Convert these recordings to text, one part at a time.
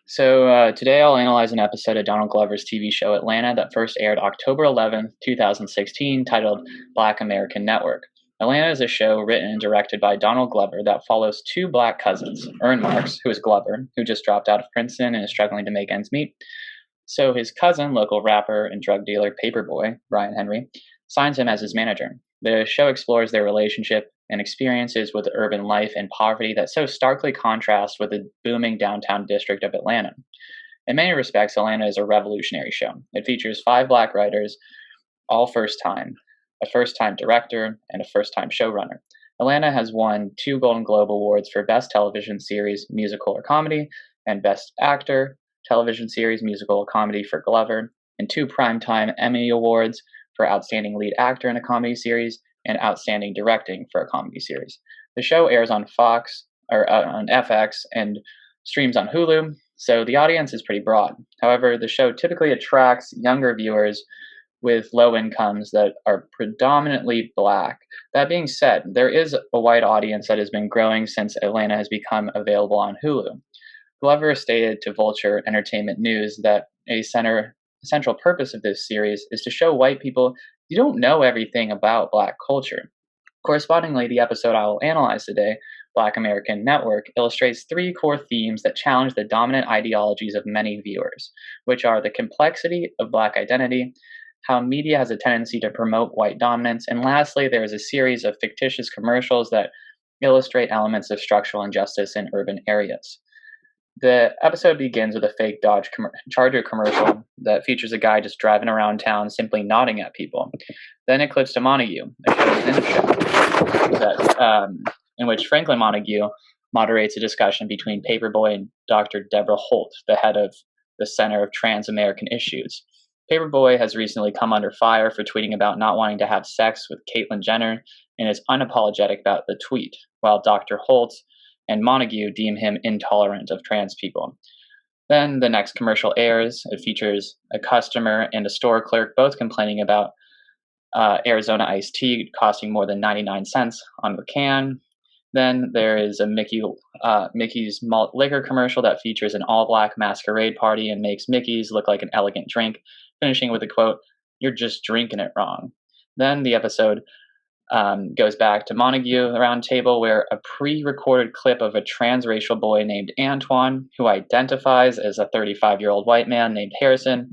Today I'll analyze an episode of Donald Glover's TV show Atlanta that first aired October 11th, 2016, titled Black American Network. Atlanta is a show written and directed by Donald Glover that follows two black cousins, Earn Marks, who is Glover, who just dropped out of Princeton and is struggling to make ends meet. So his cousin, local rapper and drug dealer Paperboy, Brian Henry, signs him as his manager. The show explores their relationship and experiences with urban life and poverty that so starkly contrast with the booming downtown district of Atlanta. In many respects, Atlanta is a revolutionary show. It features five black writers, all first time, a first time director, and a first time showrunner. Atlanta has won 2 Golden Globe Awards for Best Television Series, Musical or Comedy, and Best Actor, Television Series, Musical or Comedy for Glover, and 2 Primetime Emmy Awards for Outstanding Lead Actor in a Comedy Series and Outstanding Directing for a Comedy Series. The show airs on on FX and streams on Hulu, so the audience is pretty broad. However, the show typically attracts younger viewers with low incomes that are predominantly black. That being said, there is a wide audience that has been growing since Atlanta has become available on Hulu. Glover stated to Vulture Entertainment News that a central purpose of this series is to show white people you don't know everything about black culture. Correspondingly, the episode I will analyze today, Black American Network, illustrates 3 core themes that challenge the dominant ideologies of many viewers, which are the complexity of black identity, how media has a tendency to promote white dominance, and lastly, there is a series of fictitious commercials that illustrate elements of structural injustice in urban areas. The episode begins with a fake Dodge Charger commercial that features a guy just driving around town simply nodding at people. Then it clips to Montague, a show within the show, in which Franklin Montague moderates a discussion between Paperboy and Dr. Deborah Holt, the head of the Center of Trans-American Issues. Paperboy has recently come under fire for tweeting about not wanting to have sex with Caitlyn Jenner and is unapologetic about the tweet, while Dr. Holt and Montague deem him intolerant of trans people. Then the next commercial airs. It features a customer and a store clerk both complaining about Arizona iced tea costing more than 99 cents on the can. Then there is a Mickey's malt liquor commercial that features an all-black masquerade party and makes Mickey's look like an elegant drink, finishing with a quote, "You're just drinking it wrong." Then the episode goes back to Montague around table, where a pre-recorded clip of a transracial boy named Antoine, who identifies as a 35-year-old white man named Harrison.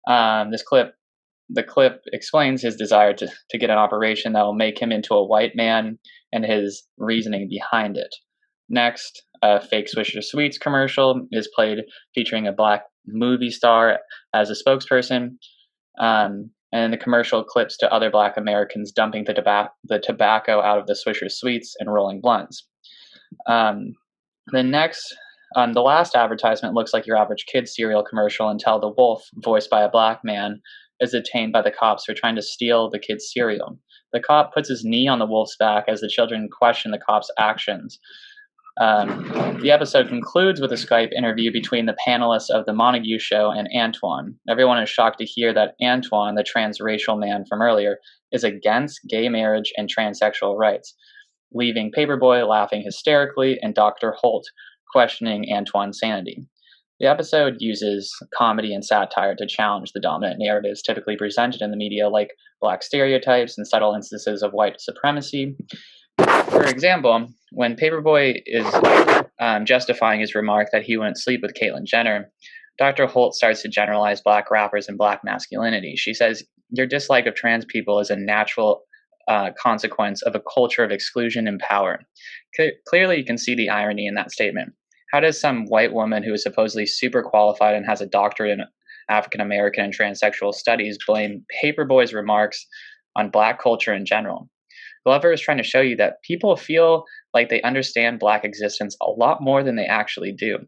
The clip explains his desire to get an operation that will make him into a white man and his reasoning behind it. Next, a fake Swisher Sweets commercial is played featuring a black movie star as a spokesperson. And the commercial clips to other black Americans dumping the tobacco out of the Swisher Sweets and rolling blunts. The last advertisement looks like your average kid's cereal commercial until the wolf, voiced by a black man, is detained by the cops for trying to steal the kid's cereal. The cop puts his knee on the wolf's back as the children question the cop's actions. The episode concludes with a Skype interview between the panelists of the Montague show and Antoine. Everyone is shocked to hear that Antoine, the transracial man from earlier, is against gay marriage and transsexual rights, leaving Paperboy laughing hysterically and Dr. Holt questioning Antoine's sanity. The episode uses comedy and satire to challenge the dominant narratives typically presented in the media, like black stereotypes and subtle instances of white supremacy. For example, when Paperboy is justifying his remark that he wouldn't sleep with Caitlyn Jenner, Dr. Holt starts to generalize black rappers and black masculinity. She says, "Your dislike of trans people is a natural consequence of a culture of exclusion and power." Clearly, you can see the irony in that statement. How does some white woman who is supposedly super qualified and has a doctorate in African American and transsexual studies blame Paperboy's remarks on black culture in general? Glover is trying to show you that people feel like they understand black existence a lot more than they actually do.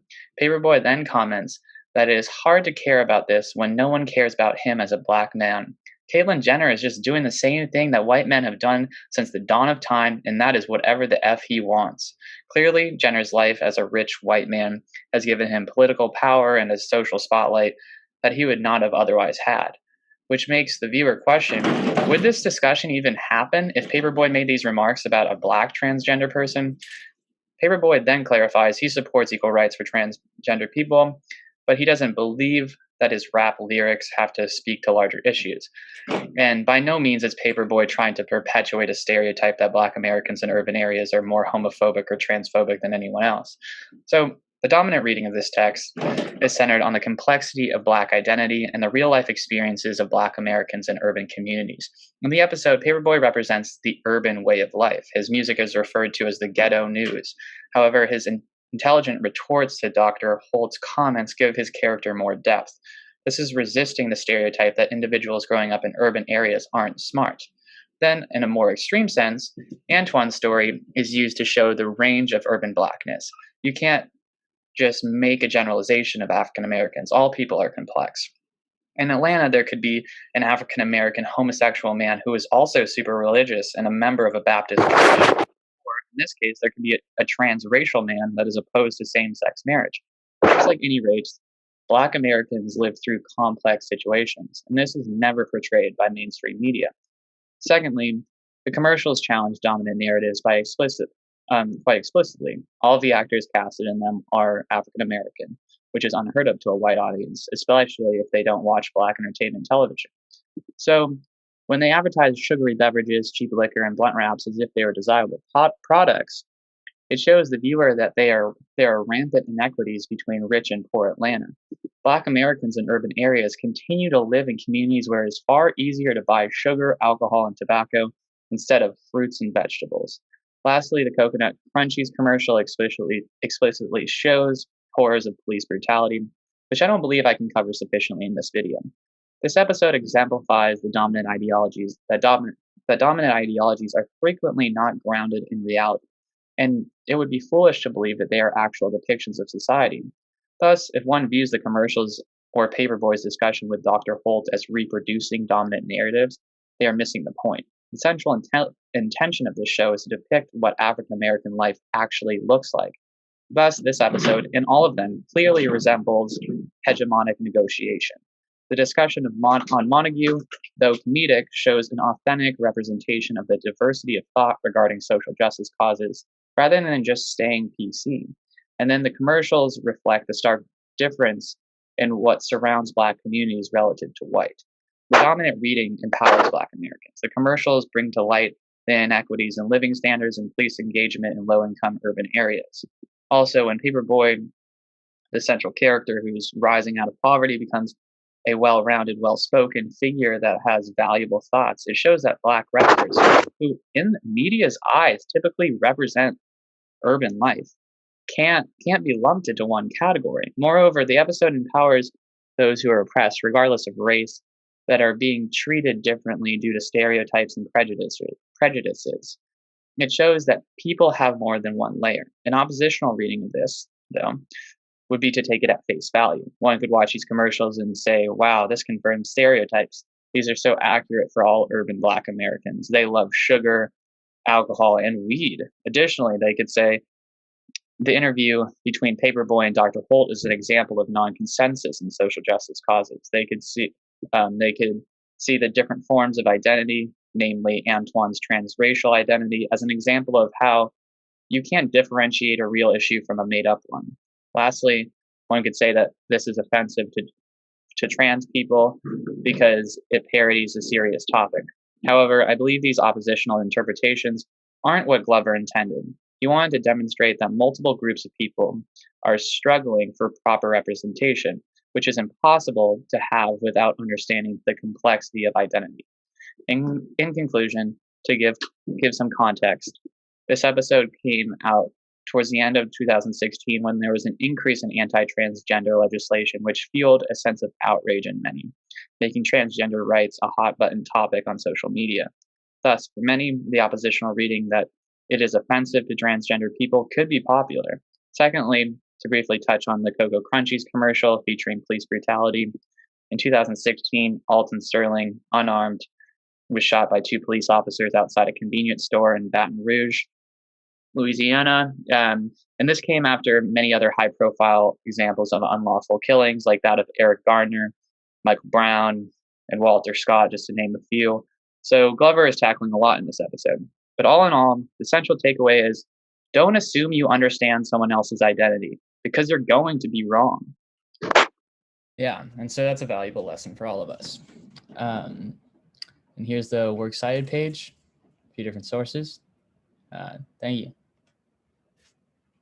Paperboy then comments that it is hard to care about this when no one cares about him as a black man. Caitlyn Jenner is just doing the same thing that white men have done since the dawn of time, and that is whatever the F he wants. Clearly, Jenner's life as a rich white man has given him political power and a social spotlight that he would not have otherwise had. Which makes the viewer question, would this discussion even happen if Paperboy made these remarks about a black transgender person? Paperboy then clarifies he supports equal rights for transgender people, but he doesn't believe that his rap lyrics have to speak to larger issues. And by no means is Paperboy trying to perpetuate a stereotype that Black Americans in urban areas are more homophobic or transphobic than anyone else. So, the dominant reading of this text is centered on the complexity of Black identity and the real life experiences of Black Americans in urban communities. In the episode, Paperboy represents the urban way of life. His music is referred to as the ghetto news. However, his intelligent retorts to Dr. Holt's comments give his character more depth. This is resisting the stereotype that individuals growing up in urban areas aren't smart. Then, in a more extreme sense, Antoine's story is used to show the range of urban Blackness. You can't just make a generalization of African Americans. All people are complex. In Atlanta, there could be an African American homosexual man who is also super religious and a member of a Baptist church. Or in this case, there could be a transracial man that is opposed to same sex marriage. Just like any race, Black Americans live through complex situations, and this is never portrayed by mainstream media. Secondly, the commercials challenge dominant narratives quite explicitly. All of the actors casted in them are African American, which is unheard of to a white audience, especially if they don't watch Black entertainment television. So, when they advertise sugary beverages, cheap liquor, and blunt wraps as if they were desirable products, it shows the viewer that there are rampant inequities between rich and poor Atlanta. Black Americans in urban areas continue to live in communities where it's far easier to buy sugar, alcohol, and tobacco instead of fruits and vegetables. Lastly, the Coconut Crunchies commercial explicitly shows horrors of police brutality, which I don't believe I can cover sufficiently in this video. This episode exemplifies the dominant ideologies that dominant ideologies are frequently not grounded in reality, and it would be foolish to believe that they are actual depictions of society. Thus, if one views the commercials or Paperboy's discussion with Dr. Holt as reproducing dominant narratives, they are missing the point. The central intention of this show is to depict what African American life actually looks like. Thus, this episode, in all of them, clearly resembles hegemonic negotiation. The discussion on Montague, though comedic, shows an authentic representation of the diversity of thought regarding social justice causes, rather than just staying PC. And then the commercials reflect the stark difference in what surrounds Black communities relative to white. The dominant reading empowers Black Americans. The commercials bring to light the inequities in living standards and police engagement in low-income urban areas. Also, when Paperboy, the central character who's rising out of poverty, becomes a well-rounded, well-spoken figure that has valuable thoughts, it shows that Black rappers, who in media's eyes typically represent urban life, can't be lumped into one category. Moreover, the episode empowers those who are oppressed, regardless of race, that are being treated differently due to stereotypes and prejudices. It shows that people have more than one layer. An oppositional reading of this, though, would be to take it at face value. One could watch these commercials and say, wow, this confirms stereotypes. These are so accurate for all urban Black Americans. They love sugar, alcohol, and weed. Additionally, they could say, the interview between Paperboy and Dr. Holt is an example of non-consensus in social justice causes. They could see the different forms of identity, namely Antoine's transracial identity, as an example of how you can't differentiate a real issue from a made-up one. Lastly, one could say that this is offensive to trans people because it parodies a serious topic. However, I believe these oppositional interpretations aren't what Glover intended. He wanted to demonstrate that multiple groups of people are struggling for proper representation, which is impossible to have without understanding the complexity of identity. In conclusion, to give some context, this episode came out towards the end of 2016 when there was an increase in anti-transgender legislation, which fueled a sense of outrage in many, making transgender rights a hot-button topic on social media. Thus, for many, the oppositional reading that it is offensive to transgender people could be popular. Secondly, to briefly touch on the Cocoa Crunchies commercial featuring police brutality, in 2016, Alton Sterling, unarmed, was shot by 2 police officers outside a convenience store in Baton Rouge, Louisiana. And this came after many other high-profile examples of unlawful killings, like that of Eric Garner, Michael Brown, and Walter Scott, just to name a few. So Glover is tackling a lot in this episode. But all in all, the central takeaway is Don't assume you understand someone else's identity because they're going to be wrong. Yeah, and so that's a valuable lesson for all of us. And here's the Works Cited page, a few different sources. Thank you.